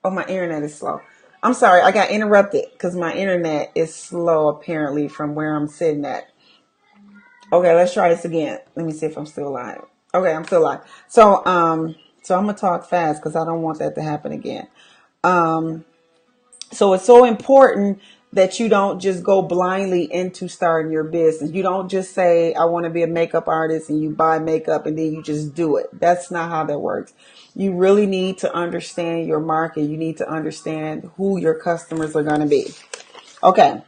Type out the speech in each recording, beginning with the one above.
Oh, my internet is slow. I'm sorry, I got interrupted because my internet is slow apparently from where I'm sitting at. Okay, let's try this again. Let me see if I'm still alive. Okay, I'm still alive. So I'm gonna talk fast because I don't want that to happen again. Um, so it's so important that you don't just go blindly into starting your business. You don't just say, I want to be a makeup artist and you buy makeup and then you just do it. That's not how that works. You really need to understand your market. You need to understand who your customers are going to be. Okay.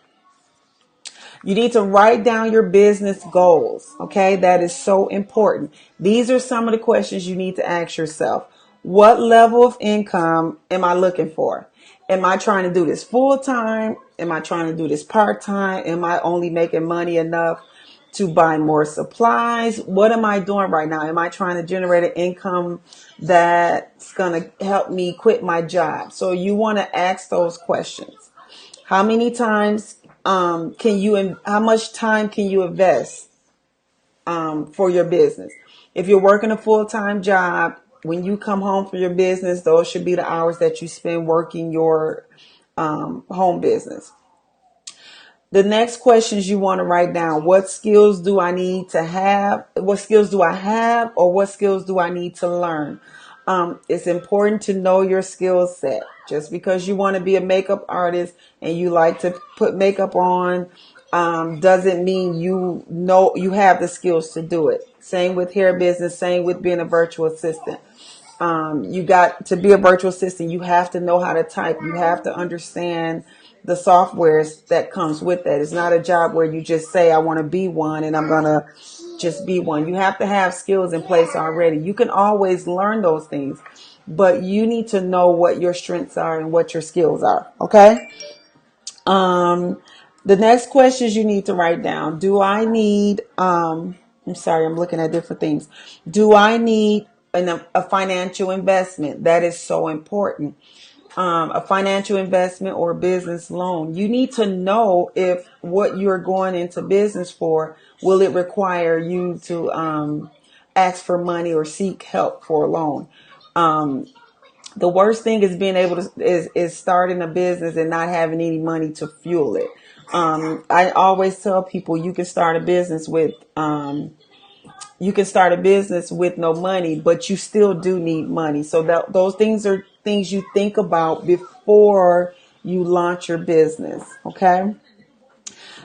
You need to write down your business goals. Okay. That is so important. These are some of the questions you need to ask yourself. What level of income am I looking for? Am I trying to do this full time? Am I trying to do this part time? Am I only making money enough to buy more supplies? What am I doing right now? Am I trying to generate an income that's going to help me quit my job? So you want to ask those questions. How many times how much time can you invest for your business? If you're working a full-time job, when you come home for your business, those should be the hours that you spend working your home business. The next questions you want to write down: what skills do I need to have? What skills do I have, or what skills do I need to learn? It's important to know your skill set. Just because you want to be a makeup artist and you like to put makeup on, doesn't mean you know you have the skills to do it. Same with hair business, same with being a virtual assistant. You got to be a virtual assistant. You have to know how to type. You have to understand the softwares that comes with that. It's not a job where you just say, I want to be one and I'm going to just be one. You have to have skills in place already. You can always learn those things, but you need to know what your strengths are and what your skills are. Okay. Um, the next questions you need to write down. I'm sorry, I'm looking at different things. Do I need a financial investment? That is so important. A financial investment or business loan. You need to know if what you're going into business for, will it require you to ask for money or seek help for a loan? Um, the worst thing is being able to is starting a business and not having any money to fuel it. I always tell people you can start a business with no money, but you still do need money. So those things are things you think about before you launch your business. Okay.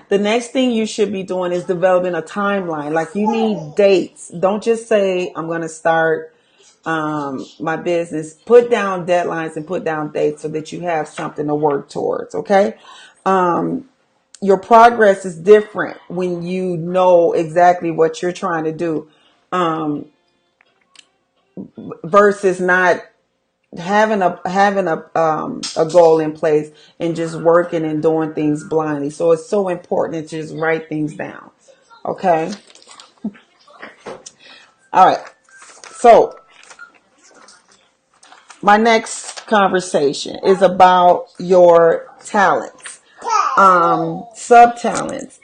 The next thing you should be doing is developing a timeline. Like, you need dates. Don't just say, I'm going to start my business. Put down deadlines and put down dates so that you have something to work towards. Okay. Your progress is different when you know exactly what you're trying to do, um, versus not having a goal in place and just working and doing things blindly. So it's so important to just write things down. Okay. All right. So my next conversation is about your talents, sub talents.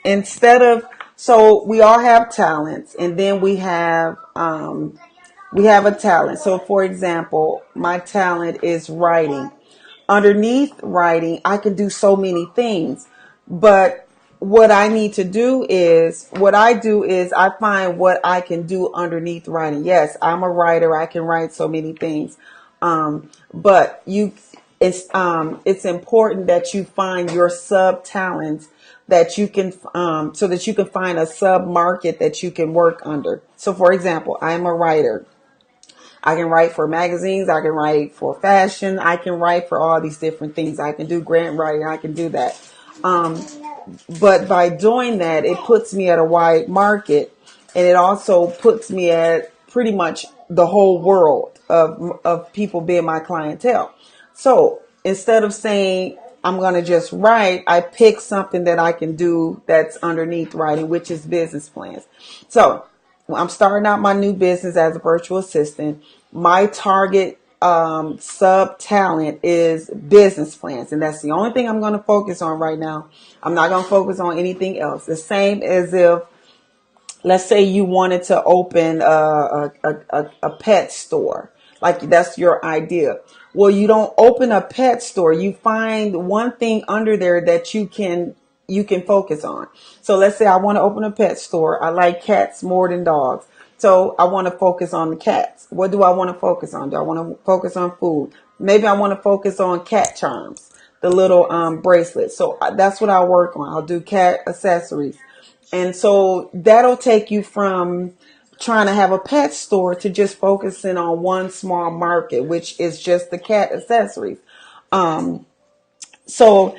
So we all have talents, and then we have a talent. So for example, my talent is writing. Underneath writing, I can do so many things, but what I do is I find what I can do underneath writing. Yes, I'm a writer. I can write so many things. But it's important that you find your sub talents that you can, so that you can find a sub market that you can work under. So for example, I'm a writer. I can write for magazines. I can write for fashion. I can write for all these different things. I can do grant writing. I can do that. Um, but by doing that, it puts me at a wide market, and it also puts me at pretty much the whole world of people being my clientele. So instead of saying I'm going to just write, I pick something that I can do that's underneath writing, which is business plans. So I'm starting out my new business as a virtual assistant. My target sub talent is business plans, and that's the only thing I'm going to focus on right now. I'm not going to focus on anything else. The same as if, let's say, you wanted to open a pet store. Like that's your idea. Well, you don't open a pet store. You find one thing under there that you can focus on. So let's say I want to open a pet store. I like cats more than dogs. So I want to focus on the cats. What do I want to focus on? Do I want to focus on food? Maybe I want to focus on cat charms, the little bracelets. So that's what I work on. I'll do cat accessories. And so that'll take you from trying to have a pet store to just focusing on one small market, which is just the cat accessories. Um, so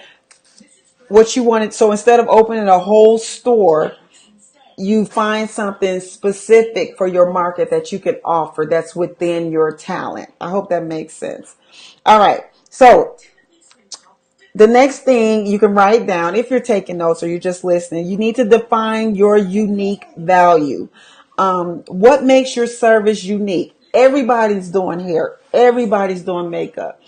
what you wanted, so instead of opening a whole store, you find something specific for your market that you can offer that's within your talent. I hope that makes sense. All right. So the next thing you can write down, if you're taking notes or you're just listening, you need to define your unique value. What makes your service unique? Everybody's doing hair. Everybody's doing makeup.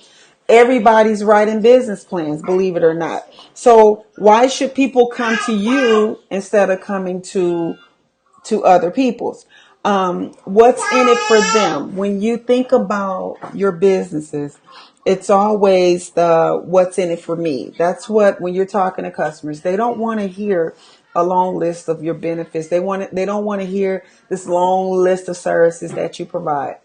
Everybody's writing business plans, believe it or not. So why should people come to you instead of coming to other people's? What's in it for them? When you think about your businesses, it's always the what's in it for me. That's what, when you're talking to customers, they don't want to hear a long list of your benefits. They don't want to hear this long list of services that you provide.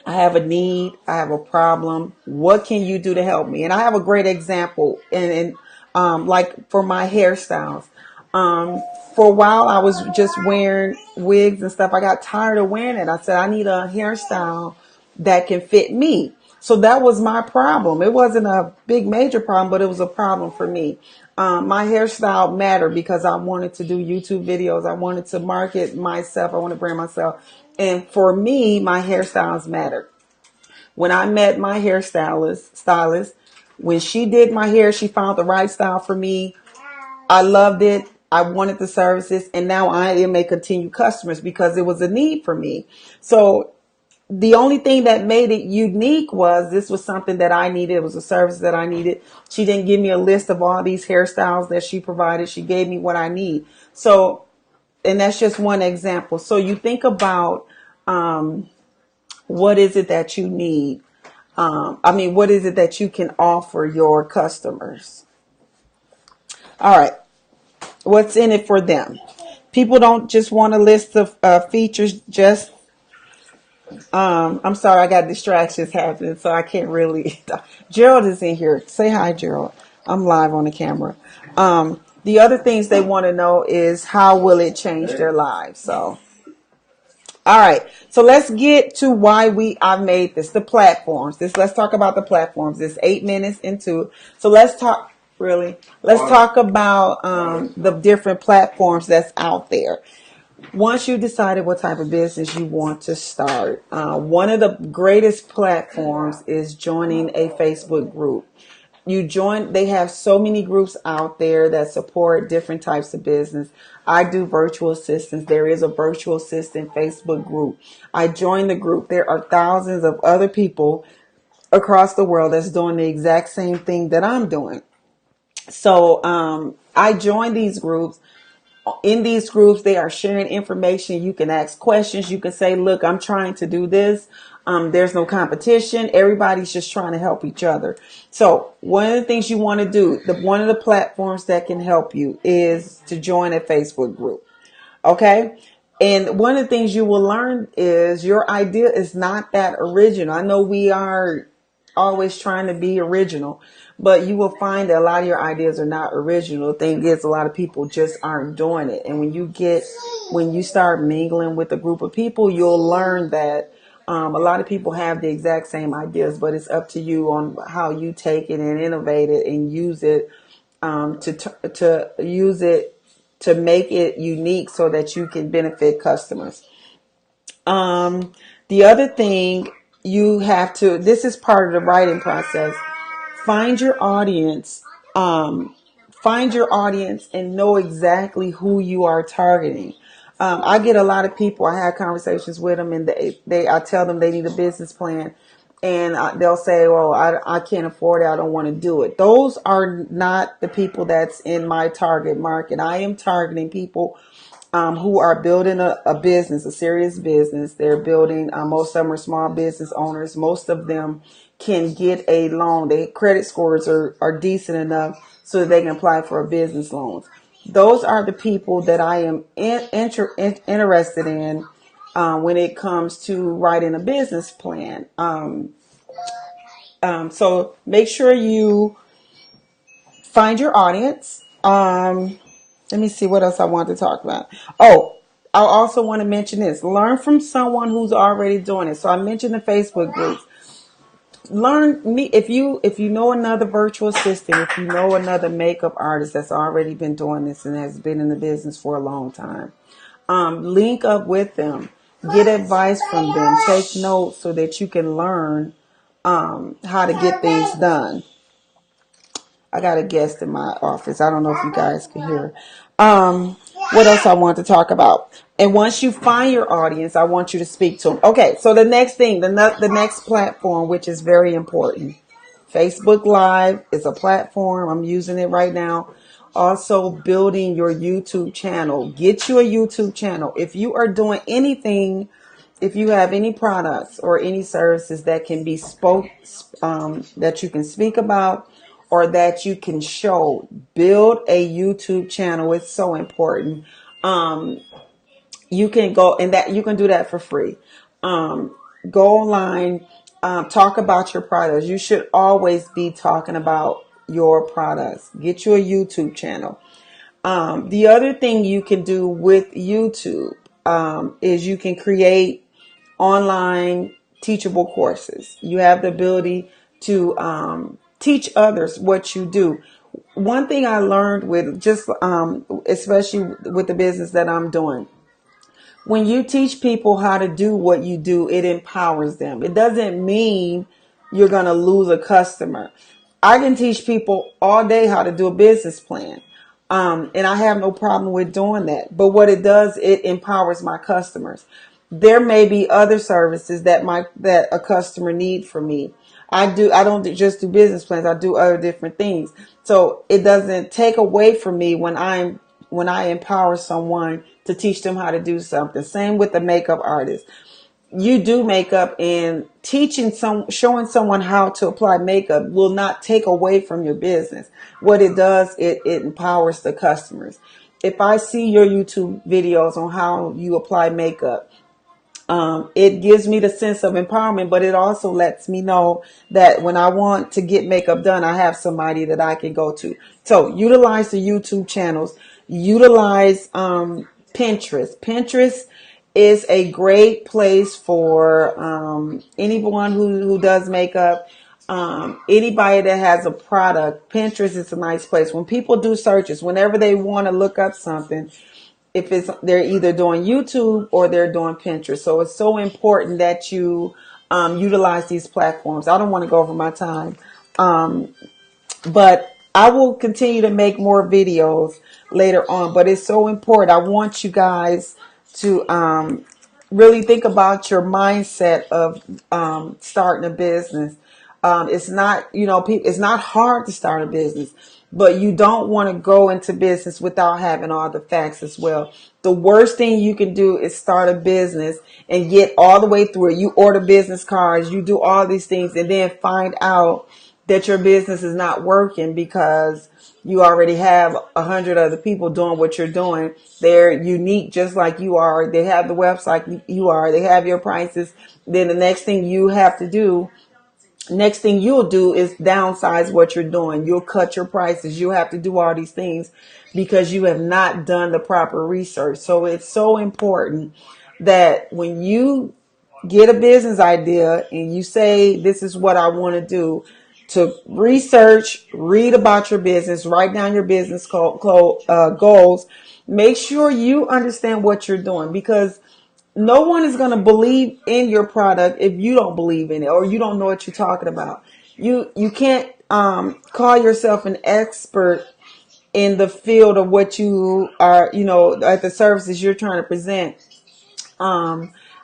I have a need. I have a problem. What can you do to help me? And I have a great example. And like for my hairstyles, um, for a while I was just wearing wigs and stuff. I got tired of wearing it. I said I need a hairstyle that can fit me. So that was my problem. It wasn't a big major problem, but it was a problem for me. My hairstyle mattered because I wanted to do YouTube videos. I wanted to market myself. I want to brand myself. And for me, my hairstyles mattered. When I met my stylist, when she did my hair, she found the right style for me. I loved it. I wanted the services, and now I am a continued customers because it was a need for me. So the only thing that made it unique was this was something that I needed. It was a service that I needed. She didn't give me a list of all these hairstyles that she provided. She gave me what I need. So, and that's just one example. So you think about what is it that you need? What is it that you can offer your customers? All right. What's in it for them? People don't just want a list of features. Just, I'm sorry, I got distractions happening, so I can't really. Gerald is in here. Say hi, Gerald. I'm live on the camera. The other things they want to know is how will it change their lives? So, all right. So let's get to why I've made this, the platforms. Let's talk about the platforms. It's 8 minutes into. So let's talk about the different platforms that's out there. Once you decided what type of business you want to start, one of the greatest platforms is joining a Facebook group. They have so many groups out there that support different types of business. I do virtual assistants. There is a virtual assistant Facebook group. I joined the group. There are thousands of other people across the world that's doing the exact same thing that I'm doing. So I joined these groups. In these groups, they are sharing information. You can ask questions. You can say, look, I'm trying to do this. There's no competition. Everybody's just trying to help each other. So one of the things you want to do, one of the platforms that can help you is to join a Facebook group. Okay. And one of the things you will learn is your idea is not that original. I know we are always trying to be original, but you will find that a lot of your ideas are not original. The thing is, a lot of people just aren't doing it. And when you start mingling with a group of people, you'll learn that a lot of people have the exact same ideas, but it's up to you on how you take it and innovate it and use it to use it to make it unique so that you can benefit customers. Um, the other thing this is part of the writing process. Find your audience. Um, find your audience and know exactly who you are targeting. I get a lot of people. I have conversations with them, and I tell them they need a business plan, and they'll say, "Well, I can't afford it. I don't want to do it." Those are not the people that's in my target market. I am targeting people who are building a business, a serious business. They're building, most of them are small business owners. Most of them can get a loan. Their credit scores are decent enough so that they can apply for a business loan. Those are the people that I am interested in when it comes to writing a business plan. So make sure you find your audience. Let me see what else I want to talk about. Oh, I also want to mention this. Learn from someone who's already doing it. So I mentioned the Facebook groups. Learn me if you know another virtual assistant, if you know another makeup artist that's already been doing this and has been in the business for a long time. Link up with them. Get advice from them. Take notes so that you can learn how to get things done. I got a guest in my office. I don't know if you guys can hear. What else I want to talk about? And once you find your audience, I want you to speak to them. Okay, so the next thing, the next platform, which is very important. Facebook Live is a platform. I'm using it right now. Also building your YouTube channel. Get you a YouTube channel. If you are doing anything, if you have any products or any services that can be that you can speak about, or that you can show, build a YouTube channel. It's so important. You can go and that you can do that for free. Go online, talk about your products. You should always be talking about your products. Get you a YouTube channel. The other thing you can do with YouTube is you can create online teachable courses. You have the ability to teach others what you do. One thing I learned with especially with the business that I'm doing, when you teach people how to do what you do, it empowers them. It doesn't mean you're going to lose a customer. I can teach people all day how to do a business plan. And I have no problem with doing that. But what it does, it empowers my customers. There may be other services that a customer need from me. I don't just do business plans. I do other different things. So it doesn't take away from me when I empower someone to teach them how to do something. Same with the makeup artist. You do makeup, and showing someone how to apply makeup will not take away from your business. What it does, it empowers the customers. If I see your YouTube videos on how you apply makeup, it gives me the sense of empowerment, but it also lets me know that when I want to get makeup done, I have somebody that I can go to. So utilize the YouTube channels. Utilize Pinterest. Pinterest is a great place for anyone who does makeup. Anybody that has a product. Pinterest is a nice place. When people do searches, whenever they want to look up something, they're either doing YouTube or they're doing Pinterest. So it's so important that you utilize these platforms. I don't want to go over my time, but I will continue to make more videos later on. But it's so important. I want you guys to really think about your mindset of starting a business. It's not, it's not hard to start a business, but you don't want to go into business without having all the facts as well. The worst thing you can do is start a business and get all the way through it. You order business cards, you do all these things, and then find out that your business is not working because you already have 100 other people doing what you're doing. They're unique just like you are. They have the website you are. They have your prices. Then the next thing you'll do is downsize what you're doing. You'll cut your prices. You'll have to do all these things because you have not done the proper research. So it's so important that when you get a business idea and you say, this is what I want to do, to research, read about your business, write down your business goals. Make sure you understand what you're doing, because no one is going to believe in your product if you don't believe in it or you don't know what you're talking about. You can't call yourself an expert in the field of what you are, at the services you're trying to present.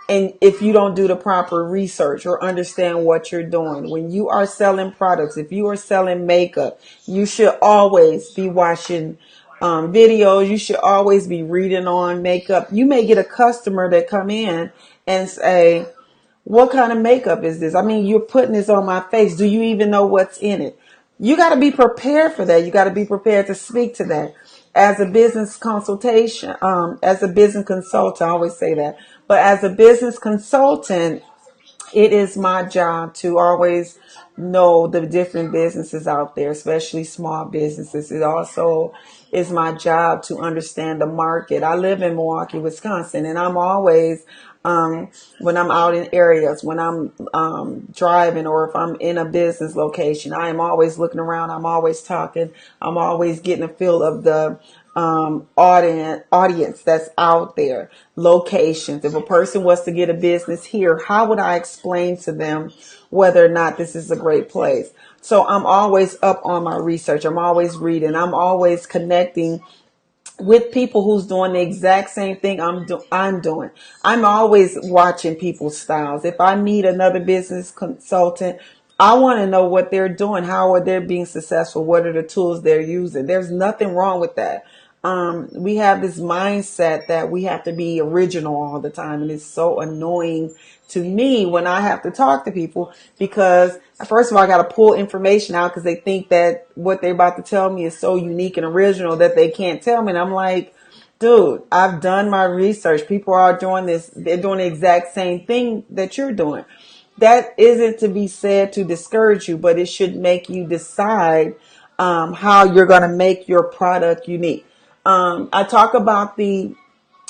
And if you don't do the proper research or understand what you're doing, when you are selling products, if you are selling makeup, you should always be watching videos. You should always be reading on makeup. You may get a customer that come in and say, what kind of makeup is this? I mean, you're putting this on my face. Do you even know what's in it? You got to be prepared for that. You got to be prepared to speak to that. As a business consultation, as a business consultant, I always say that. But as a business consultant, it is my job to always know the different businesses out there, especially small businesses. It also is my job to understand the market. I live in Milwaukee, Wisconsin, and I'm always, when I'm out in areas, when I'm driving, or if I'm in a business location, I am always looking around. I'm always talking. I'm always getting a feel of the audience that's out there, locations. If a person was to get a business here, how would I explain to them whether or not this is a great place? So I'm always up on my research. I'm always reading. I'm always connecting with people who's doing the exact same thing I'm doing. I'm always watching people's styles. If I meet another business consultant, I want to know what they're doing. How are they being successful? What are the tools they're using? There's nothing wrong with that. We have this mindset that we have to be original all the time. And it's so annoying to me when I have to talk to people, because first of all, I got to pull information out because they think that what they're about to tell me is so unique and original that they can't tell me. And I'm like, dude, I've done my research. People are doing this. They're doing the exact same thing that you're doing. That isn't to be said to discourage you, but it should make you decide how you're going to make your product unique. I talk about the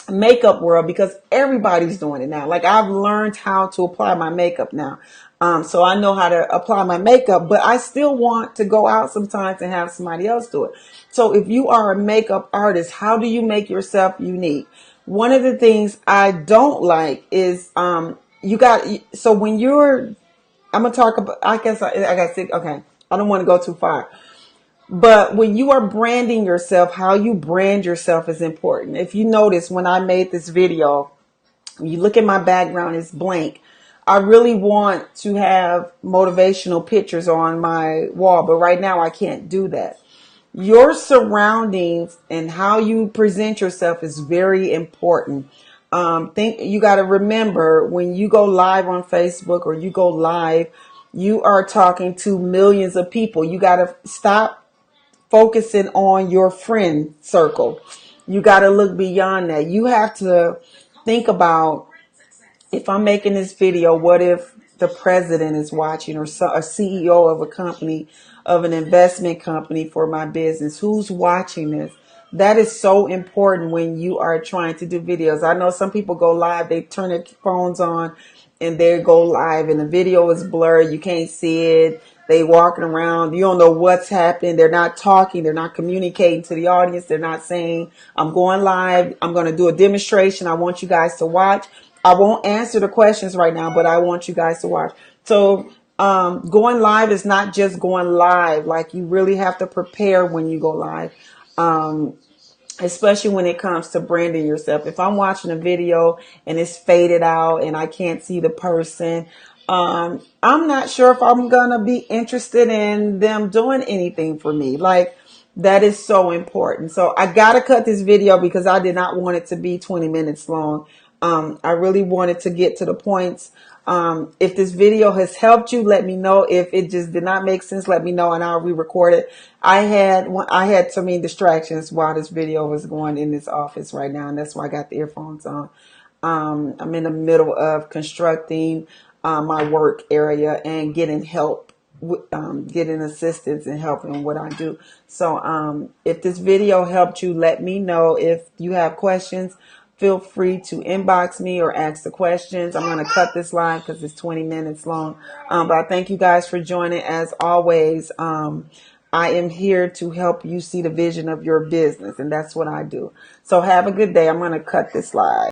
makeup world because everybody's doing it now. Like, I've learned how to apply my makeup now. So I know how to apply my makeup, but I still want to go out sometimes and have somebody else do it. So if you are a makeup artist, how do you make yourself unique? One of the things I don't like is, so when I'm going to talk about, I guess I got to, okay, I don't want to go too far. But when you are branding yourself, how you brand yourself is important. If you notice, when I made this video, you look at my background, it's blank. I really want to have motivational pictures on my wall, but right now I can't do that. Your surroundings and how you present yourself is very important. You got to remember, when you go live on Facebook or you go live, you are talking to millions of people. You got to stop focusing on your friend circle. You got to look beyond that. You have to think about, if I'm making this video, what if the president is watching, or a CEO of a company, of an investment company for my business? Who's watching this? That is so important when you are trying to do videos. I know some people go live, they turn their phones on and they go live and the video is blurred. You can't see it. They walking around. You don't know what's happening. They're not talking. They're not communicating to the audience. They're not saying, I'm going live. I'm going to do a demonstration. I want you guys to watch. I won't answer the questions right now, but I want you guys to watch. So going live is not just going live. Like, you really have to prepare when you go live. Especially when it comes to branding yourself. If I'm watching a video and it's faded out and I can't see the person, I'm not sure if I'm going to be interested in them doing anything for me. Like, that is so important. So I got to cut this video because I did not want it to be 20 minutes long. I really wanted to get to the points. If this video has helped you, let me know. If it just did not make sense, let me know and I'll re-record it. I had so many distractions while this video was going in this office right now, and that's why I got the earphones on. I'm in the middle of constructing my work area and getting help, getting assistance and helping in what I do. So if this video helped you, let me know. If you have questions, feel free to inbox me or ask the questions. I'm going to cut this live because it's 20 minutes long. But I thank you guys for joining. As always, I am here to help you see the vision of your business, and that's what I do. So have a good day. I'm going to cut this live.